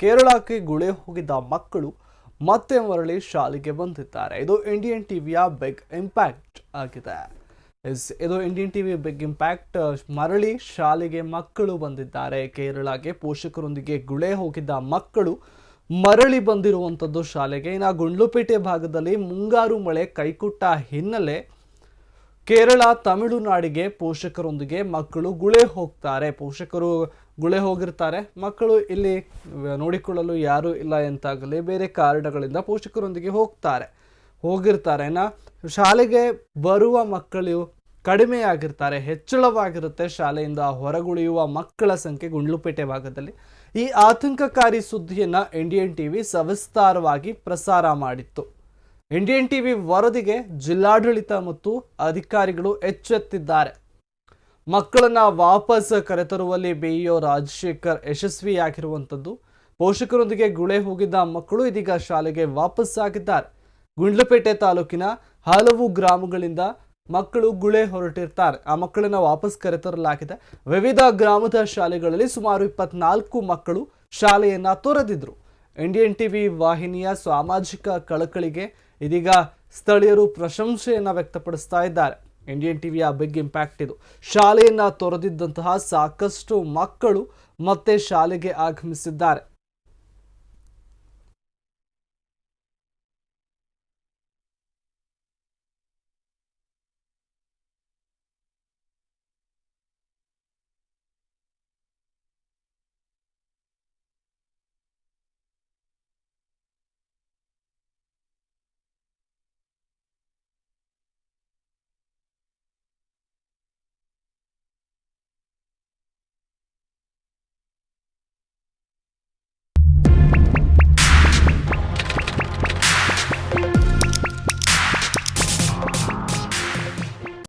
ಕೇರಳಕ್ಕೆ ಗುಳೆ ಹೋಗಿದ್ದ ಮಕ್ಕಳು ಮತ್ತೆ ಮರಳಿ ಶಾಲೆಗೆ ಬಂದಿದ್ದಾರೆ. ಇದು ಇಂಡಿಯನ್ ಟಿವಿಯ ಬಿಗ್ ಇಂಪ್ಯಾಕ್ಟ್ ಆಗಿದೆ. ಇದು ಇಂಡಿಯನ್ ಟಿವಿ ಬಿಗ್ ಇಂಪ್ಯಾಕ್ಟ್. ಮರಳಿ ಶಾಲೆಗೆ ಮಕ್ಕಳು ಬಂದಿದ್ದಾರೆ. ಕೇರಳಕ್ಕೆ ಪೋಷಕರೊಂದಿಗೆ ಗುಳೆ ಹೋಗಿದ್ದ ಮಕ್ಕಳು ಮರಳಿ ಬಂದಿರುವಂಥದ್ದು ಶಾಲೆಗೆ. ಇನ್ನು ಗುಂಡ್ಲುಪೇಟೆ ಭಾಗದಲ್ಲಿ ಮುಂಗಾರು ಮಳೆ ಕೈಕೊಟ್ಟ ಹಿನ್ನೆಲೆ ಕೇರಳ ತಮಿಳುನಾಡಿಗೆ ಪೋಷಕರೊಂದಿಗೆ ಮಕ್ಕಳು ಗುಳೆ ಹೋಗ್ತಾರೆ. ಪೋಷಕರು ಗುಳೆ ಹೋಗಿರ್ತಾರೆ, ಮಕ್ಕಳು ಇಲ್ಲಿ ನೋಡಿಕೊಳ್ಳಲು ಯಾರೂ ಇಲ್ಲ ಎಂತಾಗಲಿ ಬೇರೆ ಕಾರಣಗಳಿಂದ ಪೋಷಕರೊಂದಿಗೆ ಹೋಗಿರ್ತಾರೆ. ಶಾಲೆಗೆ ಬರುವ ಮಕ್ಕಳು ಕಡಿಮೆಯಾಗಿರ್ತಾರೆ, ಹೆಚ್ಚಳವಾಗಿರುತ್ತೆ ಶಾಲೆಯಿಂದ ಹೊರಗುಳಿಯುವ ಮಕ್ಕಳ ಸಂಖ್ಯೆ ಗುಂಡ್ಲುಪೇಟೆ ಭಾಗದಲ್ಲಿ. ಈ ಆತಂಕಕಾರಿ ಸುದ್ದಿಯನ್ನು ಇಂಡಿಯನ್ ಟಿವಿ ಸವಿಸ್ತಾರವಾಗಿ ಪ್ರಸಾರ ಮಾಡಿತ್ತು. ಇಂಡಿಯನ್ ಟಿವಿ ವರದಿಗೆ ಜಿಲ್ಲಾಡಳಿತ ಮತ್ತು ಅಧಿಕಾರಿಗಳು ಎಚ್ಚೆತ್ತಿದ್ದಾರೆ. ಮಕ್ಕಳನ್ನ ವಾಪಸ್ ಕರೆತರುವಲ್ಲಿ ಬಿಇಒ ರಾಜಶೇಖರ್ ಯಶಸ್ವಿಯಾಗಿರುವಂಥದ್ದು. ಪೋಷಕರೊಂದಿಗೆ ಗುಳೆ ಹೋಗಿದ್ದ ಮಕ್ಕಳು ಇದೀಗ ಶಾಲೆಗೆ ವಾಪಸ್ ಆಗಿದ್ದಾರೆ. ಗುಂಡ್ಲುಪೇಟೆ ತಾಲೂಕಿನ ಹಲವು ಗ್ರಾಮಗಳಿಂದ ಮಕ್ಕಳು ಗುಳೆ ಹೊರಟಿರ್ತಾರೆ. ಆ ಮಕ್ಕಳನ್ನ ವಾಪಸ್ ಕರೆತರಲಾಗಿದೆ. ವಿವಿಧ ಗ್ರಾಮದ ಶಾಲೆಗಳಲ್ಲಿ ಸುಮಾರು 24 ಮಕ್ಕಳು ಶಾಲೆಯನ್ನ ತೊರೆದಿದ್ರು. ಇಂಡಿಯನ್ ಟಿವಿ ವಾಹಿನಿಯ ಸಾಮಾಜಿಕ ಕಳಕಳಿಗೆ ಇದೀಗ ಸ್ಥಳೀಯರು ಪ್ರಶಂಸೆಯನ್ನ ವ್ಯಕ್ತಪಡಿಸ್ತಾ ಇದ್ದಾರೆ. ಇಂಡಿಯನ್ ಟಿವಿಯ ಬಿಗ್ ಇಂಪ್ಯಾಕ್ಟ್ ಇದು. ಶಾಲೆಯನ್ನ ತೊರೆದಿದ್ದಂತಹ ಸಾಕಷ್ಟು ಮಕ್ಕಳು ಮತ್ತೆ ಶಾಲೆಗೆ ಆಗಮಿಸಿದ್ದಾರೆ.